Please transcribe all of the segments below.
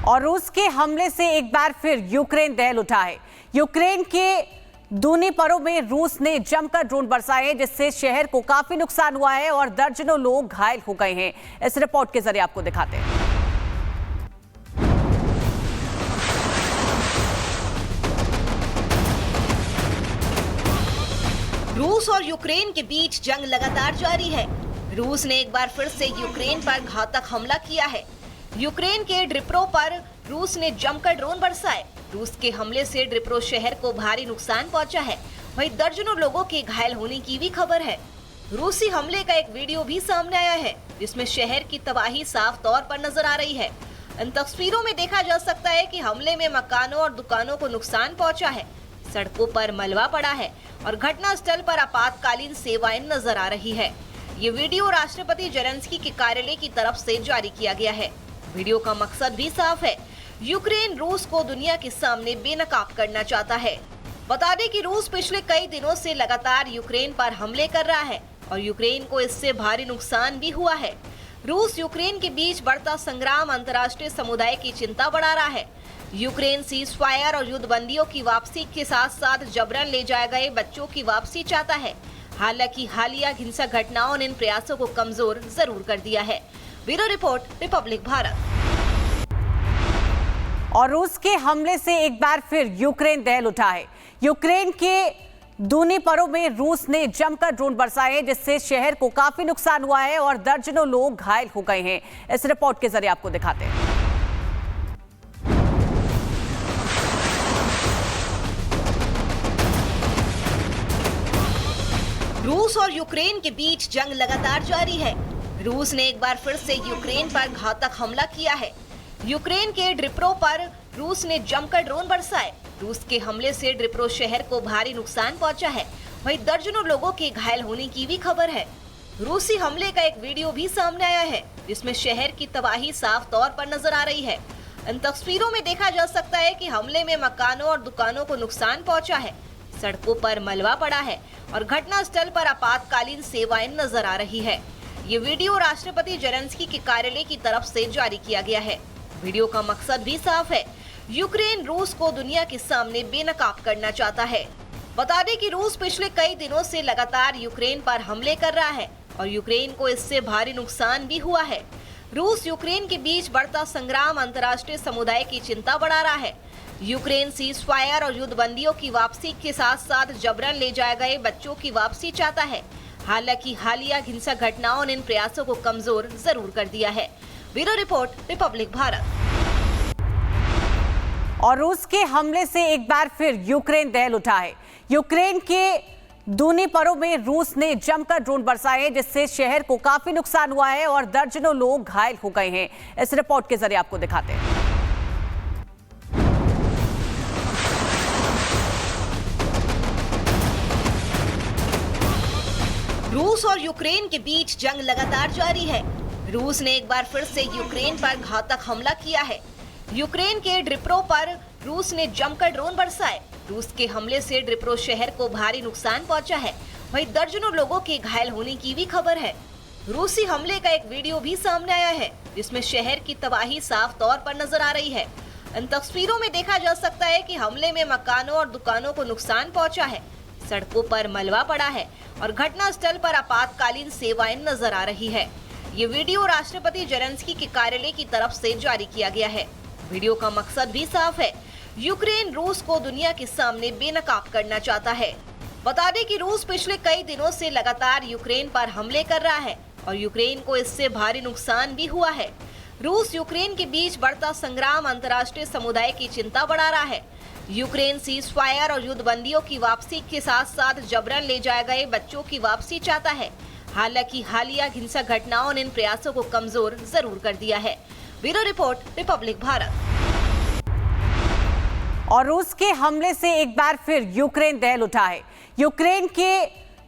और रूस के हमले से एक बार फिर यूक्रेन दहल उठा है। यूक्रेन के दूनीपरों में रूस ने जमकर ड्रोन बरसाए, जिससे शहर को काफी नुकसान हुआ है और दर्जनों लोग घायल हो गए हैं। इस रिपोर्ट के जरिए आपको दिखाते हैं। रूस और यूक्रेन के बीच जंग लगातार जारी है। रूस ने एक बार फिर से यूक्रेन पर घातक हमला किया है। यूक्रेन के ड्निप्रो पर रूस ने जमकर ड्रोन बरसाए। रूस के हमले से ड्निप्रो शहर को भारी नुकसान पहुंचा है। वहीं दर्जनों लोगों के घायल होने की भी खबर है। रूसी हमले का एक वीडियो भी सामने आया है, जिसमें शहर की तबाही साफ तौर पर नजर आ रही है। इन तस्वीरों में देखा जा सकता है कि हमले में मकानों और दुकानों को नुकसान पहुंचा है। सड़कों पर मलबा पड़ा है और घटनास्थल पर आपातकालीन सेवाएं नजर आ रही है। ये वीडियो राष्ट्रपति जेलेंस्की के कार्यालय की तरफ से जारी किया गया है। वीडियो का मकसद भी साफ है। यूक्रेन रूस को दुनिया के सामने बेनकाब करना चाहता है। बता दें कि रूस पिछले कई दिनों से लगातार यूक्रेन पर हमले कर रहा है और यूक्रेन को इससे भारी नुकसान भी हुआ है। रूस यूक्रेन के बीच बढ़ता संग्राम अंतर्राष्ट्रीय समुदाय की चिंता बढ़ा रहा है। यूक्रेन सीज फायर और युद्धबंदियों की वापसी के साथ साथ जबरन ले जाए गए बच्चों की वापसी चाहता है। हालांकि हालिया हिंसक घटनाओं ने इन प्रयासों को कमजोर जरूर कर दिया है। Bureau report, Republic Bharat. और रूस के हमले से एक बार फिर यूक्रेन दहल उठा है। यूक्रेन के दूनीपरों में रूस ने जमकर ड्रोन बरसाए, जिससे शहर को काफी नुकसान हुआ है और दर्जनों लोग घायल हो गए हैं। इस रिपोर्ट के जरिए आपको दिखाते हैं। रूस और यूक्रेन के बीच जंग लगातार जारी है। रूस ने एक बार फिर से यूक्रेन पर घातक हमला किया है। यूक्रेन के ड्निप्रो पर रूस ने जमकर ड्रोन बरसाए। रूस के हमले से ड्निप्रो शहर को भारी नुकसान पहुंचा है। वहीं दर्जनों लोगों के घायल होने की भी खबर है। रूसी हमले का एक वीडियो भी सामने आया है, जिसमें शहर की तबाही साफ तौर पर नजर आ रही है। इन तस्वीरों में देखा जा सकता है कि हमले में मकानों और दुकानों को नुकसान पहुंचा है। सड़कों पर मलबा पड़ा है और घटनास्थल पर आपातकालीन सेवाएं नजर आ रही है। ये वीडियो राष्ट्रपति जेलेंस्की के कार्यालय की तरफ से जारी किया गया है। वीडियो का मकसद भी साफ है। यूक्रेन रूस को दुनिया के सामने बेनकाब करना चाहता है। बता दें कि रूस पिछले कई दिनों से लगातार यूक्रेन पर हमले कर रहा है और यूक्रेन को इससे भारी नुकसान भी हुआ है। रूस यूक्रेन के बीच बढ़ता संग्राम अंतर्राष्ट्रीय समुदाय की चिंता बढ़ा रहा है। यूक्रेन सीज फायर और युद्धबंदियों की वापसी के साथ साथ जबरन ले जाए गए बच्चों की वापसी चाहता है। हालांकि हालिया हिंसक घटनाओं ने इन प्रयासों को कमजोर जरूर कर दिया है। Bureau report, Republic Bharat. और रूस के हमले से एक बार फिर यूक्रेन दहल उठा है। यूक्रेन के दूनीपरों में रूस ने जमकर ड्रोन बरसाए, जिससे शहर को काफी नुकसान हुआ है और दर्जनों लोग घायल हो गए हैं। इस रिपोर्ट के जरिए आपको दिखाते हैं। रूस और यूक्रेन के बीच जंग लगातार जारी है। रूस ने एक बार फिर से यूक्रेन पर घातक हमला किया है। यूक्रेन के ड्निप्रो पर रूस ने जमकर ड्रोन बरसाए। रूस के हमले से ड्निप्रो शहर को भारी नुकसान पहुंचा है। वहीं दर्जनों लोगों के घायल होने की भी खबर है। रूसी हमले का एक वीडियो भी सामने आया है, जिसमें शहर की तबाही साफ तौर पर नजर आ रही है। इन तस्वीरों में देखा जा सकता है कि हमले में मकानों और दुकानों को नुकसान पहुंचा है। सड़कों पर मलबा पड़ा है और घटनास्थल पर आपातकालीन सेवाएं नजर आ रही है। ये वीडियो राष्ट्रपति जेलेंस्की के कार्यालय की तरफ से जारी किया गया है। वीडियो का मकसद भी साफ है। यूक्रेन रूस को दुनिया के सामने बेनकाब करना चाहता है। बता दें कि रूस पिछले कई दिनों से लगातार यूक्रेन पर हमले कर रहा है और यूक्रेन को इससे भारी नुकसान भी हुआ है। रूस यूक्रेन के बीच बढ़ता संग्राम अंतर्राष्ट्रीय समुदाय की चिंता बढ़ा रहा है। यूक्रेन सीज फायर और युद्धबंदियों की वापसी के साथ साथ जबरन ले जाए गए बच्चों की वापसी चाहता है। हालांकि हालिया हिंसक घटनाओं ने इन प्रयासों को कमजोर जरूर कर दिया है। Bureau report, Republic Bharat. और रूस के हमले से एक बार फिर यूक्रेन दहल उठा है। यूक्रेन के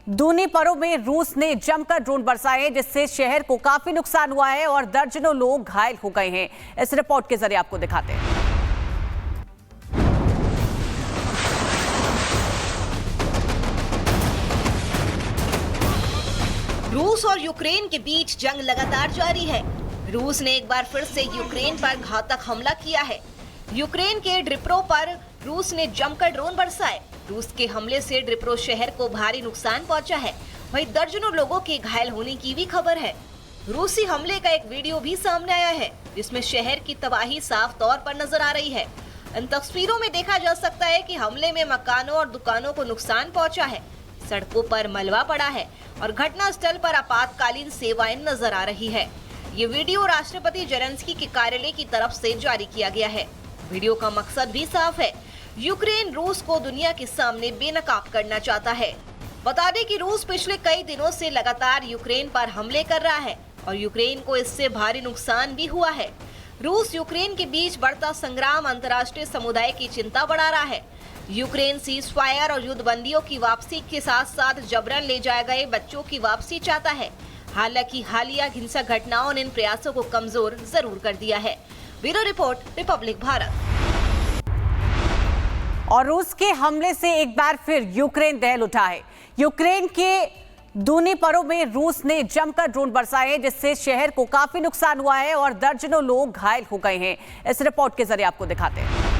दूनीपरों में रूस ने जमकर ड्रोन बरसाए, जिससे शहर को काफी नुकसान हुआ है और दर्जनों लोग घायल हो गए हैं। इस रिपोर्ट के जरिए आपको दिखाते हैं। रूस और यूक्रेन के बीच जंग लगातार जारी है। रूस ने एक बार फिर से यूक्रेन पर घातक हमला किया है। यूक्रेन के ड्निप्रो पर रूस ने जमकर ड्रोन बरसाए। रूस के हमले से ड्निप्रो शहर को भारी नुकसान पहुंचा है। वहीं दर्जनों लोगों के घायल होने की भी खबर है। रूसी हमले का एक वीडियो भी सामने आया है, जिसमें शहर की तबाही साफ तौर पर नजर आ रही है। इन तस्वीरों में देखा जा सकता है कि हमले में मकानों और दुकानों को नुकसान पहुंचा है, सड़कों पर मलबा पड़ा है और घटना स्थल पर आपातकालीन सेवाएं नजर आ रही है। ये वीडियो राष्ट्रपति जेलेंस्की के कार्यालय की तरफ से जारी किया गया है। वीडियो का मकसद भी साफ है, यूक्रेन रूस को दुनिया के सामने बेनकाब करना चाहता है। बता दें कि रूस पिछले कई दिनों से लगातार यूक्रेन पर हमले कर रहा है और यूक्रेन को इससे भारी नुकसान भी हुआ है। रूस यूक्रेन के बीच बढ़ता संग्राम अंतर्राष्ट्रीय समुदाय की चिंता बढ़ा रहा है। यूक्रेन सीज फायर और युद्धबंदियों की वापसी के साथ साथ जबरन ले जाए गए बच्चों की वापसी चाहता है। हालांकि हालिया हिंसक घटनाओं ने इन प्रयासों को कमजोर जरूर कर दिया है। Bureau report, Republic Bharat. और रूस के हमले से एक बार फिर यूक्रेन दहल उठा है। यूक्रेन के दूनीपरों में रूस ने जमकर ड्रोन बरसाए, जिससे शहर को काफी नुकसान हुआ है और दर्जनों लोग घायल हो गए हैं। इस रिपोर्ट के जरिए आपको दिखाते हैं।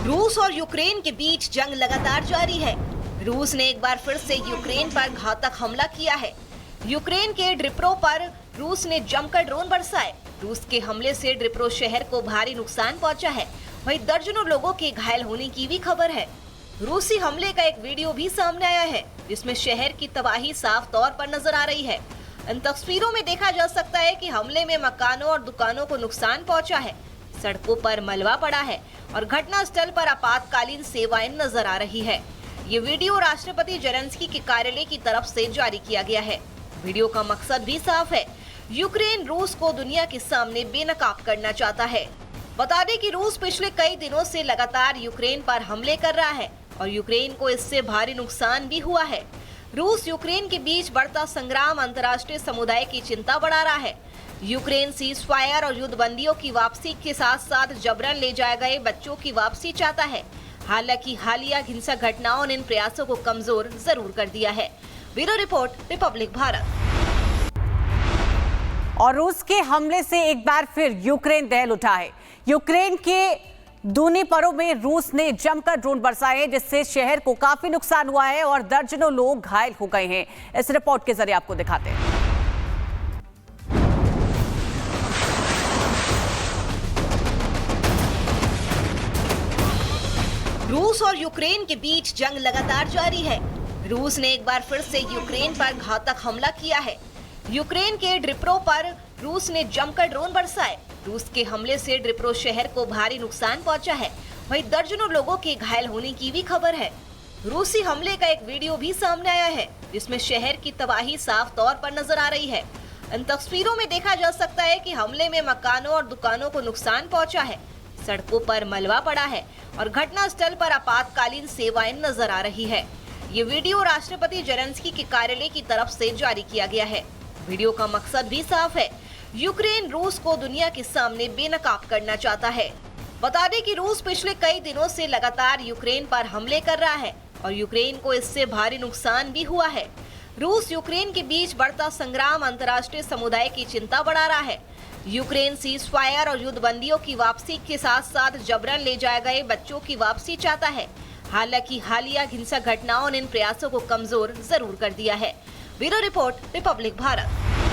रूस और यूक्रेन के बीच जंग लगातार जारी है। रूस ने एक बार फिर से यूक्रेन पर घातक हमला किया है। यूक्रेन के ड्निप्रो पर रूस ने जमकर ड्रोन बरसाए। रूस के हमले से ड्निप्रो शहर को भारी नुकसान पहुंचा है। वहीं दर्जनों लोगों के घायल होने की भी खबर है। रूसी हमले का एक वीडियो भी सामने आया है, जिसमें शहर की तबाही साफ तौर पर नजर आ रही है। इन तस्वीरों में देखा जा सकता है कि हमले में मकानों और दुकानों को नुकसान पहुंचा है, सड़कों पर मलबा पड़ा है और घटना स्थल पर आपातकालीन सेवाएं नजर आ रही है। ये वीडियो राष्ट्रपति जेलेंस्की के कार्यालय की तरफ से जारी किया गया है। वीडियो का मकसद भी साफ है, यूक्रेन रूस को दुनिया के सामने बेनकाब करना चाहता है। बता दें कि रूस पिछले कई दिनों से लगातार यूक्रेन पर हमले कर रहा है और यूक्रेन को इससे भारी नुकसान भी हुआ है। रूस यूक्रेन के बीच बढ़ता संग्राम अंतर्राष्ट्रीय समुदाय की चिंता बढ़ा रहा है। यूक्रेन सीज फायर और युद्धबंदियों की वापसी के साथ साथ जबरन ले जाए गए बच्चों की वापसी चाहता है। हालांकि हालिया हिंसक घटनाओं ने इन प्रयासों को कमजोर जरूर कर दिया है। Bureau report, Republic Bharat. और रूस के हमले से एक बार फिर यूक्रेन दहल उठा है। यूक्रेन के दूनीपरों में रूस ने जमकर ड्रोन बरसाए, जिससे शहर को काफी नुकसान हुआ है और दर्जनों लोग घायल हो गए हैं। इस रिपोर्ट के जरिए आपको दिखाते हैं। रूस और यूक्रेन के बीच जंग लगातार जारी है। रूस ने एक बार फिर से यूक्रेन पर घातक हमला किया है। यूक्रेन के ड्निप्रो पर रूस ने जमकर ड्रोन बरसाए। रूस के हमले से ड्निप्रो शहर को भारी नुकसान पहुंचा है। वहीं दर्जनों लोगों के घायल होने की भी खबर है। रूसी हमले का एक वीडियो भी सामने आया है, जिसमें शहर की तबाही साफ तौर पर नजर आ रही है। इन तस्वीरों में देखा जा सकता है कि हमले में मकानों और दुकानों को नुकसान पहुंचा है, सड़कों पर मलबा पड़ा है और घटना स्थल पर आपातकालीन सेवाएं नजर आ रही है। ये वीडियो राष्ट्रपति जेलेंस्की के कार्यालय की तरफ से जारी किया गया है। वीडियो का मकसद भी साफ है, यूक्रेन रूस को दुनिया के सामने बेनकाब करना चाहता है। बता दें कि रूस पिछले कई दिनों से लगातार यूक्रेन पर हमले कर रहा है और यूक्रेन को इससे भारी नुकसान भी हुआ है। रूस यूक्रेन के बीच बढ़ता संग्राम अंतर्राष्ट्रीय समुदाय की चिंता बढ़ा रहा है। यूक्रेन सीज फायर और युद्धबंदियों की वापसी के साथ साथ जबरन ले जाए गए बच्चों की वापसी चाहता है। हालांकि हालिया हिंसक घटनाओं ने इन प्रयासों को कमजोर जरूर कर दिया है। Bureau report, Republic Bharat.